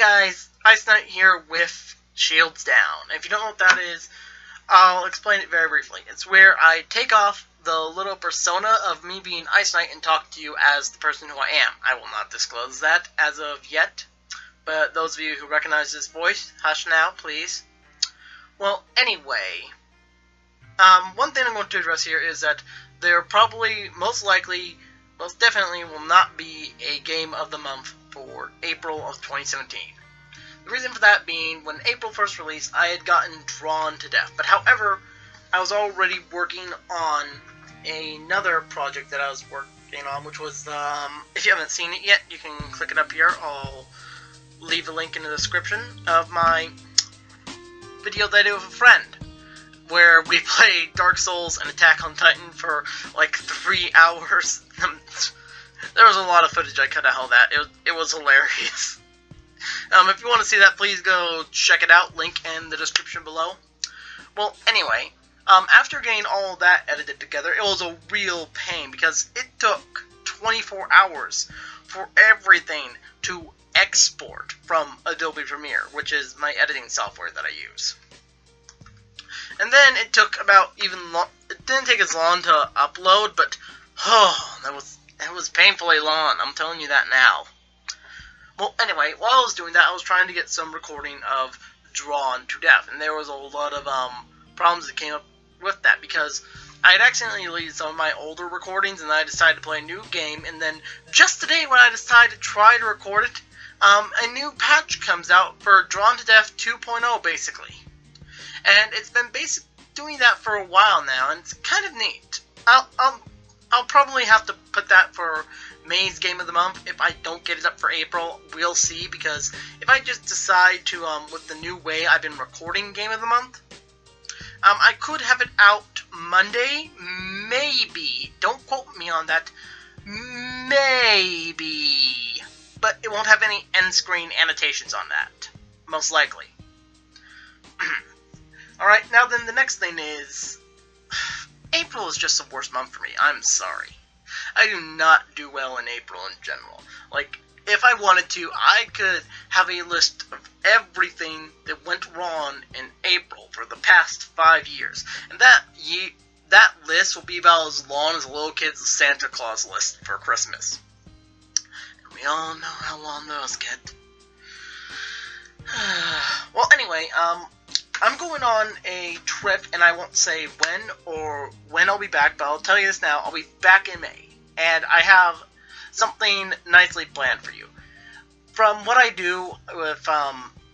guys, Ice Knight here with Shields Down. If you don't know what that is, I'll explain it very briefly. It's where I take off the little persona of me being Ice Knight and talk to you as the person who I am. I will not disclose that as of yet, but those of you who recognize this voice, hush now, please. Well, anyway, one thing I'm going to address here is that there probably, most definitely will not be a game of the month for April of 2017. The reason for that being, when April first released, I had gotten drawn to death. But however, I was already working on another project that I was working on, which was, if you haven't seen it yet, you can click it up here. I'll leave a link in the description of my video that I did with a friend, where we played Dark Souls and Attack on Titan for like 3 hours. There was a lot of footage I cut out of that. It was hilarious. If you want to see that, please go check it out. Link in the description below. Well, anyway, after getting all that edited together, it was a real pain because it took 24 hours for everything to export from Adobe Premiere, which is my editing software that I use. And then it took about it didn't take as long to upload, but that was painfully long. I'm telling you that now. Well, anyway, while I was doing that, I was trying to get some recording of Drawn to Death, and there was a lot of problems that came up with that because I had accidentally deleted some of my older recordings, and I decided to play a new game. And then just today, when I decided to try to record it, a new patch comes out for Drawn to Death 2.0, basically. And it's been doing that for a while now, and it's kind of neat. I'll probably have to put that for May's Game of the Month if I don't get it up for April. We'll see, because if I just decide to, with the new way I've been recording Game of the Month, I could have it out Monday, maybe. Don't quote me on that. Maybe. But it won't have any end screen annotations on that, most likely. Alright, now then the next thing is, April is just the worst month for me. I'm sorry. I do not do well in April in general. Like, if I wanted to, I could have a list of everything that went wrong in April for the past 5 years. And that list will be about as long as a little kid's Santa Claus list for Christmas. And we all know how long those get. Well, anyway, I'm going on a trip, and I won't say when I'll be back, but I'll tell you this now. I'll be back in May, and I have something nicely planned for you. From what I do with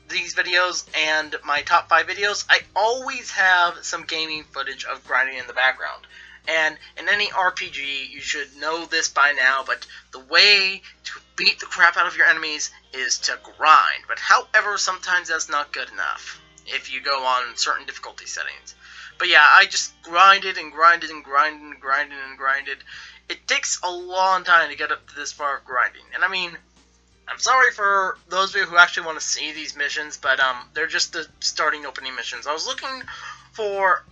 these videos and my top 5 videos, I always have some gaming footage of grinding in the background. And in any RPG, you should know this by now, but the way to beat the crap out of your enemies is to grind. But however, sometimes that's not good enough if you go on certain difficulty settings. But yeah, I just grinded and grinded and grinded and grinded and grinded. It takes a long time to get up to this far of grinding. And I mean, I'm sorry for those of you who actually want to see these missions, but they're just the starting opening missions. I was looking for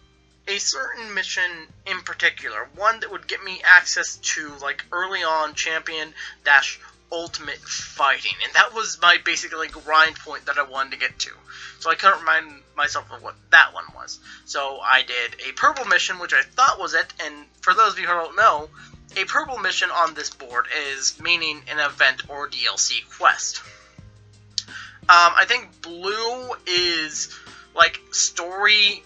a certain mission in particular, one that would get me access to, like, early on champion-ultimate fighting, and that was my basically grind point that I wanted to get to. So I couldn't remind myself of what that one was. So I did a purple mission, which I thought was it, and for those of you who don't know, a purple mission on this board is meaning an event or DLC quest. I think blue is like story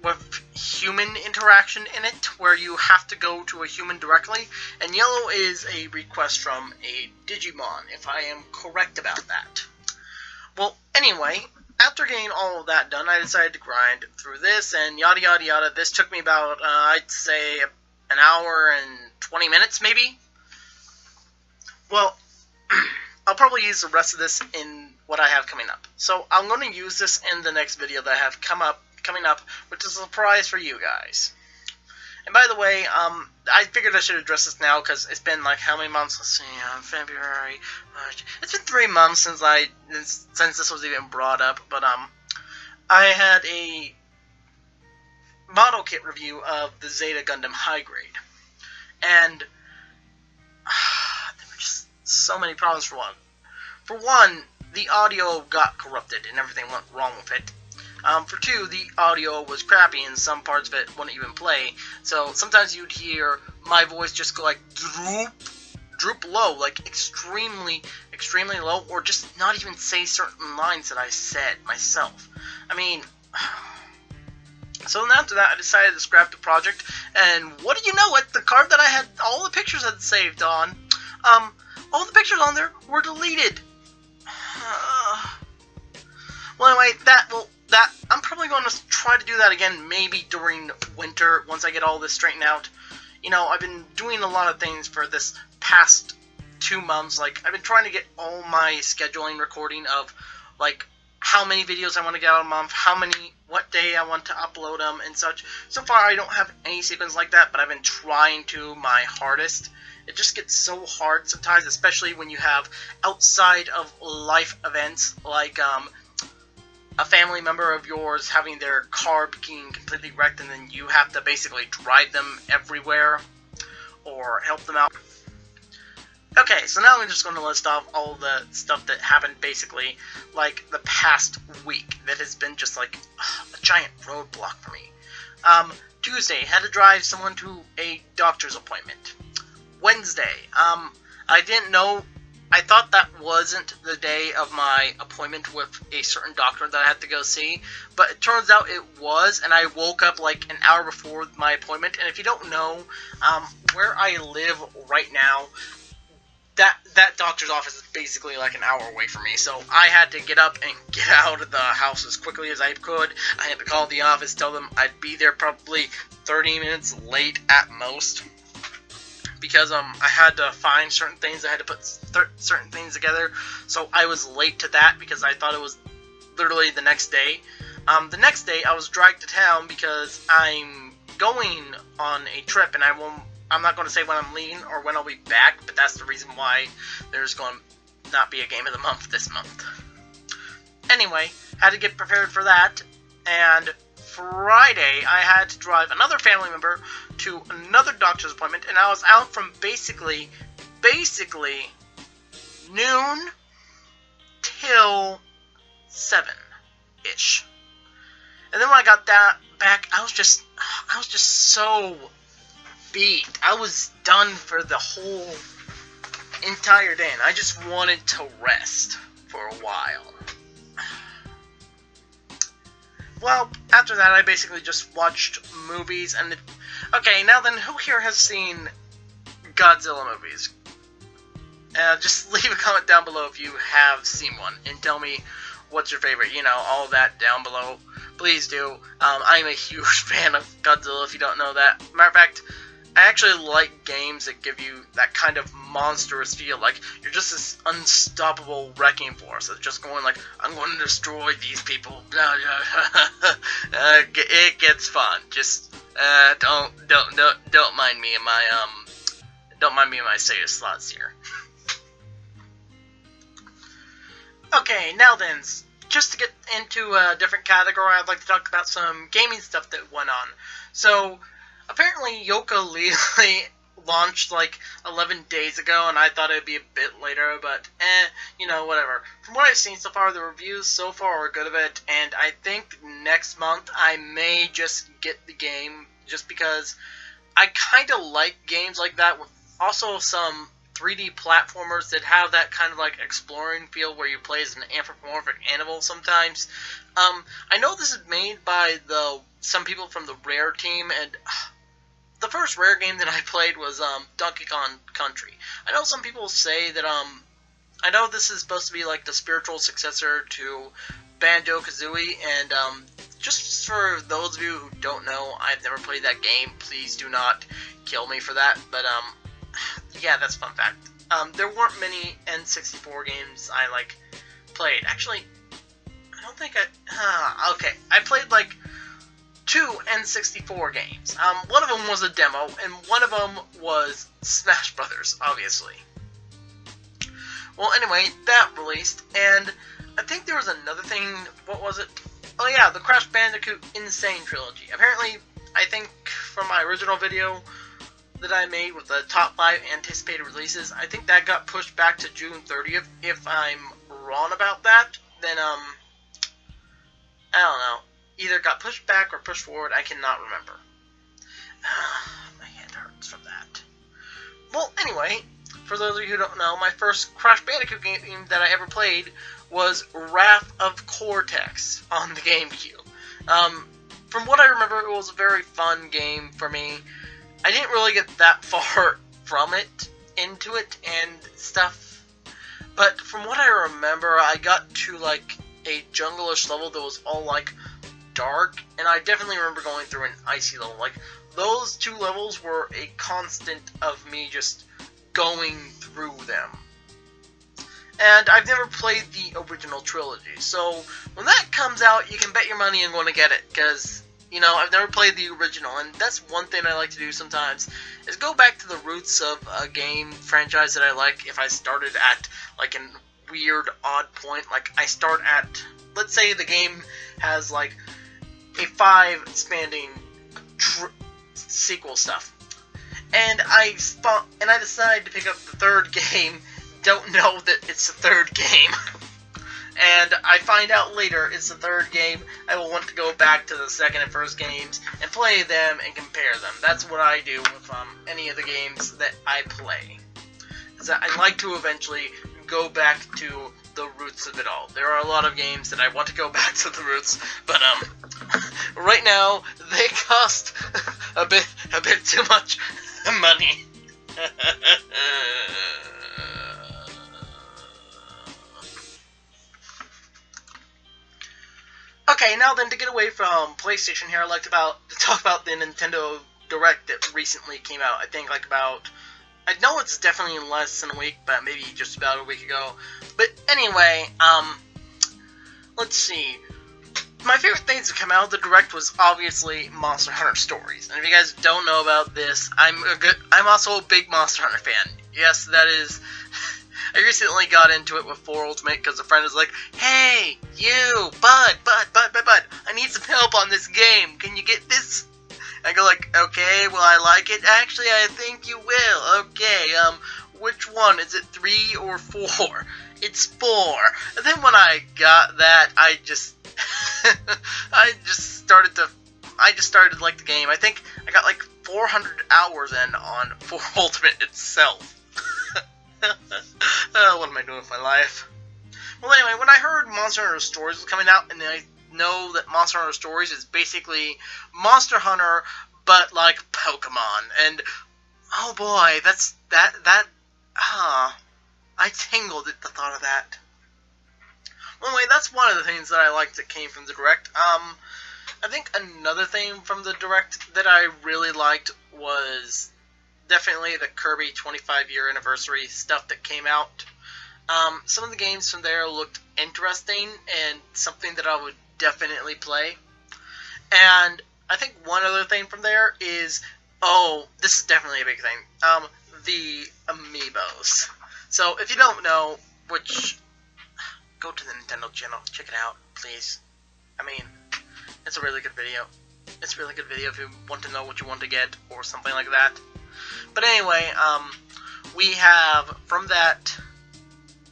with human interaction in it, where you have to go to a human directly, and yellow is a request from a Digimon, if I am correct about that. Well, anyway, after getting all of that done, I decided to grind through this, and yada yada yada. This took me about, I'd say, an hour and 20 minutes, maybe? Well, I'll probably use the rest of this in what I have coming up. So, I'm going to use this in the next video that I have coming up, which is a surprise for you guys. And by the way, I figured I should address this now, because it's been like, how many months? Let's see, February, March. It's been 3 months since this was even brought up, but I had a model kit review of the Zeta Gundam High Grade, and there were just so many problems for one. For one, the audio got corrupted and everything went wrong with it. For 2, the audio was crappy and some parts of it wouldn't even play. So sometimes you'd hear my voice just go like droop low, like extremely low, or just not even say certain lines that I said myself. I mean, so then after that I decided to scrap the project, and what do you know it, the card that I had all the pictures had saved on, all the pictures on there were deleted. Well, anyway, I'm probably going to try to do that again, maybe during winter, once I get all this straightened out. You know, I've been doing a lot of things for this past 2 months. Like, I've been trying to get all my scheduling recording of, like, how many videos I want to get out a month, what day I want to upload them, and such. So far, I don't have any sequence like that, but I've been trying to my hardest. It just gets so hard sometimes, especially when you have outside of life events, like, a family member of yours having their car being completely wrecked, and then you have to basically drive them everywhere or help them out. Okay, so now I'm just going to list off all the stuff that happened basically like the past week that has been just like a giant roadblock for me. Tuesday, had to drive someone to a doctor's appointment. Wednesday, I didn't know, I thought that wasn't the day of my appointment with a certain doctor that I had to go see, but it turns out it was, and I woke up like an hour before my appointment. And if you don't know, where I live right now, that doctor's office is basically like an hour away from me, so I had to get up and get out of the house as quickly as I could. I had to call the office, tell them I'd be there probably 30 minutes late at most, because I had to find certain things, I had to put certain things together, so I was late to that because I thought it was literally the next day. The next day I was dragged to town because I'm going on a trip, and I'm not going to say when I'm leaving or when I'll be back, but that's the reason why there's going to not be a game of the month this month. Anyway, had to get prepared for that, and Friday I had to drive another family member to another doctor's appointment, and I was out from basically noon till 7-ish. And then when I got that back, I was just so beat. I was done for the whole entire day, and I just wanted to rest for a while. Well, after that, I basically just watched movies, and okay, now then, who here has seen Godzilla movies? Just leave a comment down below if you have seen one, and tell me what's your favorite, you know, all that down below. Please do. I'm a huge fan of Godzilla, if you don't know that. Matter of fact, I actually like games that give you that kind of monstrous feel, like you're just this unstoppable wrecking force that's just going like, I'm going to destroy these people. It gets fun. Just don't mind me in my serious thoughts here. Okay, now then, just to get into a different category, I'd like to talk about some gaming stuff that went on. So, apparently Yooka launched like 11 days ago, and I thought it would be a bit later, but you know, whatever. From what I've seen so far, the reviews so far are good of it, and I think next month I may just get the game, just because I kind of like games like that, with also some 3D platformers that have that kind of like exploring feel where you play as an anthropomorphic animal sometimes. I know this is made by some people from the Rare team, and the first Rare game that I played was Donkey Kong Country. I know some people say that I know this is supposed to be like the spiritual successor to Banjo-Kazooie, and just for those of you who don't know, I've never played that game. Please do not kill me for that, but yeah, that's a fun fact. There weren't many N64 games I like played. Actually, I don't think okay, I played like 2 N64 games. One of them was a demo, and one of them was Smash Brothers, obviously. Well, anyway, that released, and I think there was another thing. What was it? Oh yeah, the Crash Bandicoot Insane Trilogy. Apparently, I think from my original video that I made with the top 5 anticipated releases, I think that got pushed back to June 30th, if I'm wrong about that, then I don't know, either got pushed back or pushed forward. I cannot remember. My hand hurts from that. Well, anyway, for those of you who don't know, my first Crash Bandicoot game that I ever played was Wrath of Cortex on the GameCube. From what I remember, it was a very fun game for me. I didn't really get that far from it, into it, and stuff. But from what I remember, I got to, like, a jungle-ish level that was all, like, dark. And I definitely remember going through an icy level. Like, those two levels were a constant of me just going through them. And I've never played the original trilogy, so when that comes out, you can bet your money I'm going to get it, because, you know, I've never played the original, and that's one thing I like to do sometimes, is go back to the roots of a game franchise that I like. If I started at, like, a weird, odd point, like, I start at, let's say the game has, like, a 5-spanning sequel stuff, and I decide to pick up the third game, don't know that it's the third game, and I find out later it's the third game, I will want to go back to the second and first games and play them and compare them. That's what I do with any of the games that I play. Because I like to eventually go back to the roots of it all. There are a lot of games that I want to go back to the roots, but right now they cost a bit too much money. Okay, now then, to get away from PlayStation here, I'd like to talk about the Nintendo Direct that recently came out. I think like about, I know it's definitely less than a week, but maybe just about a week ago. But anyway, let's see. My favorite things to come out of the Direct was obviously Monster Hunter Stories. And if you guys don't know about this, I'm also a big Monster Hunter fan. Yes, that is. I recently got into it with 4 Ultimate because a friend was like, "Hey, you, Bud, I need some help on this game. Can you get this?" I go like, "Okay, well, I like it. Actually, I think you will. Okay, which one? Is it 3 or 4? It's 4. And then when I got that, I just started to like the game. I think I got like 400 hours in on 4 Ultimate itself. What am I doing with my life? Well, anyway, when I heard Monster Hunter Stories was coming out, and I know that Monster Hunter Stories is basically Monster Hunter, but like Pokemon, and oh boy, I tingled at the thought of that. Well, anyway, that's one of the things that I liked that came from the Direct. I think another thing from the Direct that I really liked was definitely the Kirby 25-year anniversary stuff that came out. Some of the games from there looked interesting and something that I would definitely play. And I think one other thing from there is, oh, this is definitely a big thing, the Amiibos. So if you don't know, which, go to the Nintendo channel, check it out, please. I mean, it's a really good video. It's a really good video if you want to know what you want to get or something like that. But anyway, we have, from that,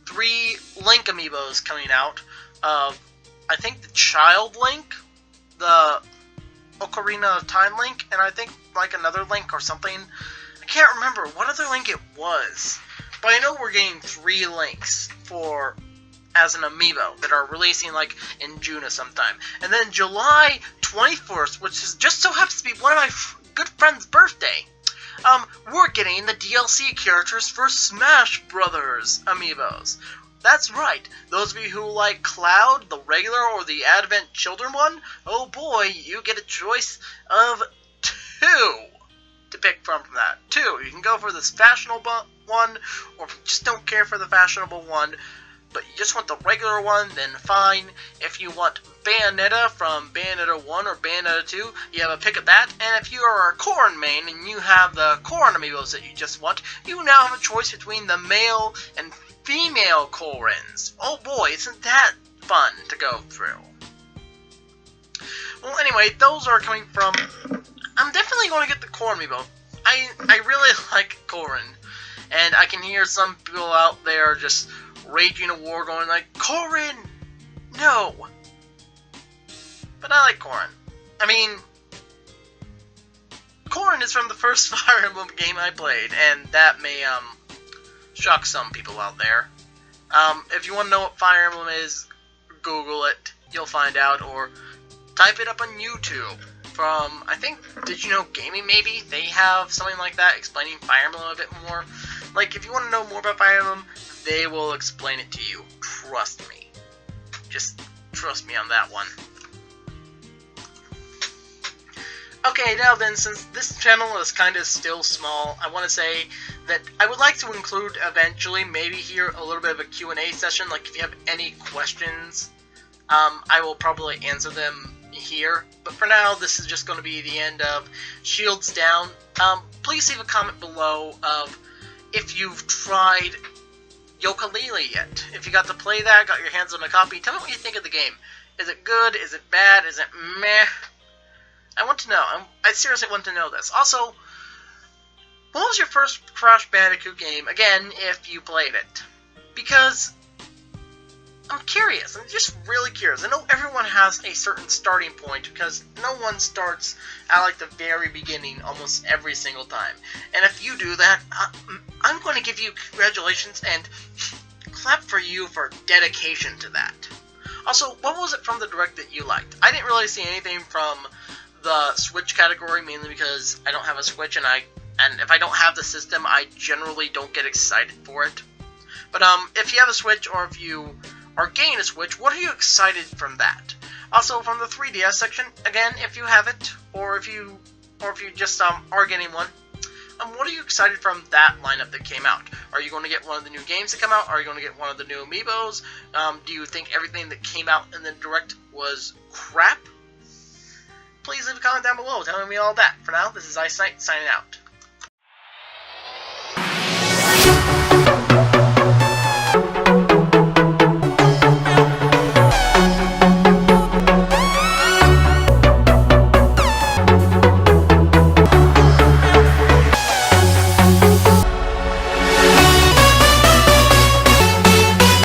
3 Link Amiibos coming out. I think the Child Link, the Ocarina of Time Link, and I think like another Link or something. I can't remember what other Link it was. But I know we're getting 3 Links as an Amiibo that are releasing like in June or sometime. And then July 21st, which is just so happens to be one of my good friend's birthday, we're getting the DLC characters for Smash Brothers Amiibos. That's right, those of you who like Cloud, the regular or the Advent Children one, oh boy, you get a choice of 2 to pick from that. 2. You can go for this fashionable one, or if you just don't care for the fashionable one, but you just want the regular one, then fine. If you want Bayonetta from Bayonetta 1 or Bayonetta 2, you have a pick of that. And if you are a Corrin main and you have the Corrin Amiibos that you just want, you now have a choice between the male and female Corrins. Oh boy, isn't that fun to go through. Well, anyway, those are coming from... I'm definitely going to get the Corrin Amiibo. I really like Corrin. And I can hear some people out there just raging a war going like, Corrin! No! But I like Corrin. I mean, Corrin is from the first Fire Emblem game I played, and that may, shock some people out there. If you want to know what Fire Emblem is, Google it. You'll find out, or type it up on YouTube. From, I think, Did You Know Gaming, maybe? They have something like that, explaining Fire Emblem a bit more. Like, if you want to know more about Fire Emblem, they will explain it to you. Trust me. Just trust me on that one. Okay, now then, since this channel is kind of still small, I want to say that I would like to include eventually, maybe here, a little bit of a Q&A session. Like, if you have any questions, I will probably answer them here. But for now, this is just going to be the end of Shields Down. Please leave a comment below of if you've tried Yooka-Laylee yet. If you got to play that, got your hands on a copy, tell me what you think of the game. Is it good? Is it bad? Is it meh? I want to know. I seriously want to know this. Also, what was your first Crash Bandicoot game? Again, if you played it. Because I'm curious. I'm just really curious. I know everyone has a certain starting point because no one starts at like the very beginning almost every single time. And if you do that, I'm going to give you congratulations and clap for you for dedication to that. Also, what was it from the Direct that you liked? I didn't really see anything from the Switch category, mainly because I don't have a Switch, and if I don't have the system, I generally don't get excited for it. But if you have a Switch, or if you are getting a Switch, what are you excited from that? Also, from the 3DS section, again, if you have it, or if you just are getting one, what are you excited from that lineup that came out? Are you going to get one of the new games that come out? Are you going to get one of the new amiibos? Do you think everything that came out in the Direct was crap? Please leave a comment down below telling me all that. For now, this is Ice Knight signing out.